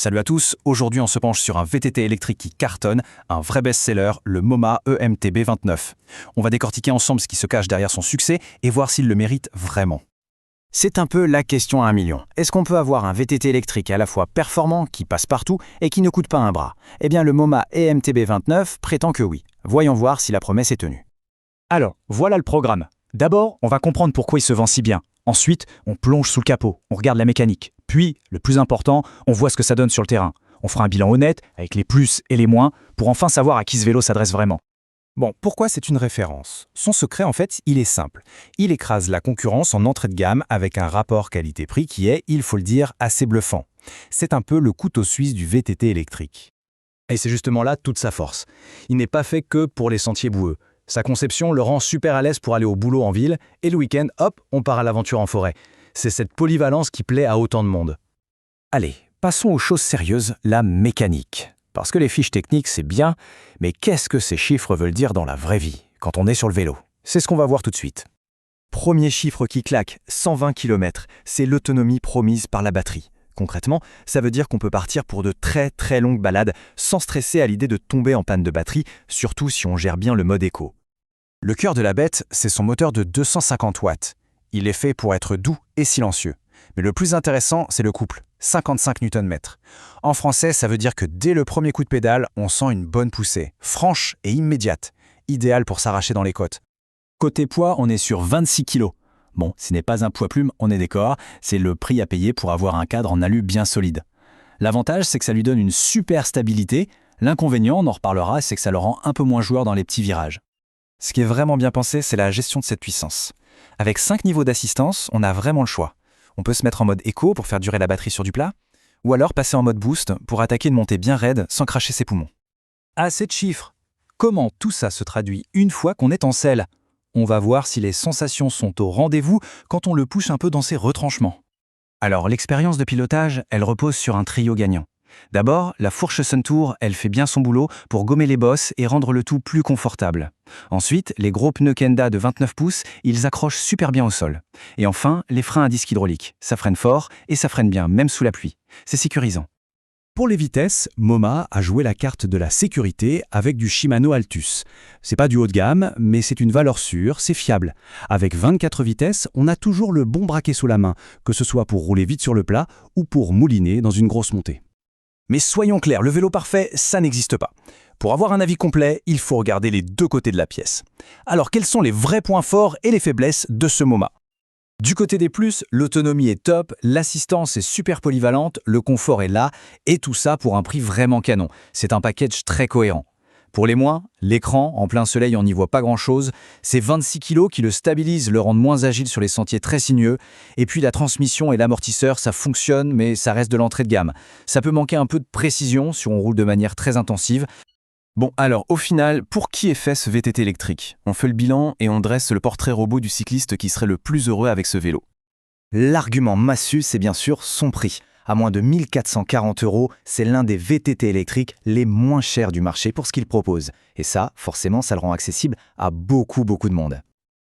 Salut à tous, aujourd'hui on se penche sur un VTT électrique qui cartonne, un vrai best-seller, le MoMA EMTB29. On va décortiquer ensemble ce qui se cache derrière son succès et voir s'il le mérite vraiment. C'est un peu la question à 1 million. Est-ce qu'on peut avoir un VTT électrique à la fois performant, qui passe partout et qui ne coûte pas un bras? Eh bien le MoMA EMTB29 prétend que oui. Voyons voir si la promesse est tenue. Alors, voilà le programme. D'abord, on va comprendre pourquoi il se vend si bien. Ensuite, on plonge sous le capot, on regarde la mécanique. Puis, le plus important, on voit ce que ça donne sur le terrain. On fera un bilan honnête, avec les plus et les moins, pour enfin savoir à qui ce vélo s'adresse vraiment. Bon, pourquoi c'est une référence? Son secret, en fait, il est simple. Il écrase la concurrence en entrée de gamme avec un rapport qualité-prix qui est, il faut le dire, assez bluffant. C'est un peu le couteau suisse du VTT électrique. Et c'est justement là toute sa force. Il n'est pas fait que pour les sentiers boueux. Sa conception le rend super à l'aise pour aller au boulot en ville, et le week-end, hop, on part à l'aventure en forêt. C'est cette polyvalence qui plaît à autant de monde. Allez, passons aux choses sérieuses, la mécanique. Parce que les fiches techniques, c'est bien, mais qu'est-ce que ces chiffres veulent dire dans la vraie vie, quand on est sur le vélo? C'est ce qu'on va voir tout de suite. Premier chiffre qui claque, 120 km, c'est l'autonomie promise par la batterie. Concrètement, ça veut dire qu'on peut partir pour de très très longues balades sans stresser à l'idée de tomber en panne de batterie, surtout si on gère bien le mode éco. Le cœur de la bête, c'est son moteur de 250 watts. Il est fait pour être doux et silencieux. Mais le plus intéressant, c'est le couple, 55 Nm. En français, ça veut dire que dès le premier coup de pédale, on sent une bonne poussée, franche et immédiate, idéale pour s'arracher dans les côtes. Côté poids, on est sur 26 kg. Bon, ce n'est pas un poids-plume, on est d'accord, c'est le prix à payer pour avoir un cadre en alu bien solide. L'avantage, c'est que ça lui donne une super stabilité. L'inconvénient, on en reparlera, c'est que ça le rend un peu moins joueur dans les petits virages. Ce qui est vraiment bien pensé, c'est la gestion de cette puissance. Avec 5 niveaux d'assistance, on a vraiment le choix. On peut se mettre en mode éco pour faire durer la batterie sur du plat, ou alors passer en mode boost pour attaquer une montée bien raide sans cracher ses poumons. Assez de chiffres. Comment tout ça se traduit une fois qu'on est en selle? On va voir si les sensations sont au rendez-vous quand on le pousse un peu dans ses retranchements. Alors, l'expérience de pilotage, elle repose sur un trio gagnant. D'abord, la fourche Suntour, elle fait bien son boulot pour gommer les bosses et rendre le tout plus confortable. Ensuite, les gros pneus Kenda de 29 pouces, ils accrochent super bien au sol. Et enfin, les freins à disque hydraulique. Ça freine fort et ça freine bien, même sous la pluie. C'est sécurisant. Pour les vitesses, MoMA a joué la carte de la sécurité avec du Shimano Altus. C'est pas du haut de gamme, mais c'est une valeur sûre, c'est fiable. Avec 24 vitesses, on a toujours le bon braquet sous la main, que ce soit pour rouler vite sur le plat ou pour mouliner dans une grosse montée. Mais soyons clairs, le vélo parfait, ça n'existe pas. Pour avoir un avis complet, il faut regarder les deux côtés de la pièce. Alors quels sont les vrais points forts et les faiblesses de ce MoMA? Du côté des plus, l'autonomie est top, l'assistance est super polyvalente, le confort est là, et tout ça pour un prix vraiment canon. C'est un package très cohérent. Pour les moins, l'écran, en plein soleil, on n'y voit pas grand-chose. C'est 26 kg qui le stabilisent, le rendent moins agile sur les sentiers très sinueux. Et puis la transmission et l'amortisseur, ça fonctionne, mais ça reste de l'entrée de gamme. Ça peut manquer un peu de précision si on roule de manière très intensive. Bon, alors, au final, pour qui est fait ce VTT électrique? On fait le bilan et on dresse le portrait robot du cycliste qui serait le plus heureux avec ce vélo. L'argument massu, c'est bien sûr son prix. À moins de 1 440 €, c'est l'un des VTT électriques les moins chers du marché pour ce qu'il propose. Et ça, forcément, ça le rend accessible à beaucoup de monde.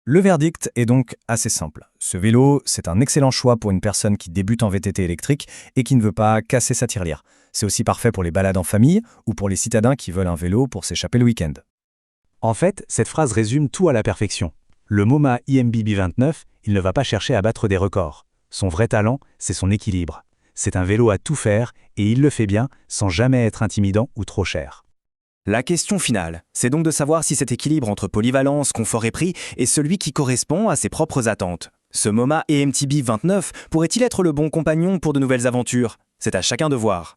Le verdict est donc assez simple. Ce vélo, c'est un excellent choix pour une personne qui débute en VTT électrique et qui ne veut pas casser sa tirelire. C'est aussi parfait pour les balades en famille ou pour les citadins qui veulent un vélo pour s'échapper le week-end. En fait, cette phrase résume tout à la perfection. Le MoMA EMTB29, il ne va pas chercher à battre des records. Son vrai talent, c'est son équilibre. C'est un vélo à tout faire et il le fait bien sans jamais être intimidant ou trop cher. La question finale, c'est donc de savoir si cet équilibre entre polyvalence, confort et prix est celui qui correspond à ses propres attentes. Ce MoMA EMTB29 pourrait-il être le bon compagnon pour de nouvelles aventures? C'est à chacun de voir.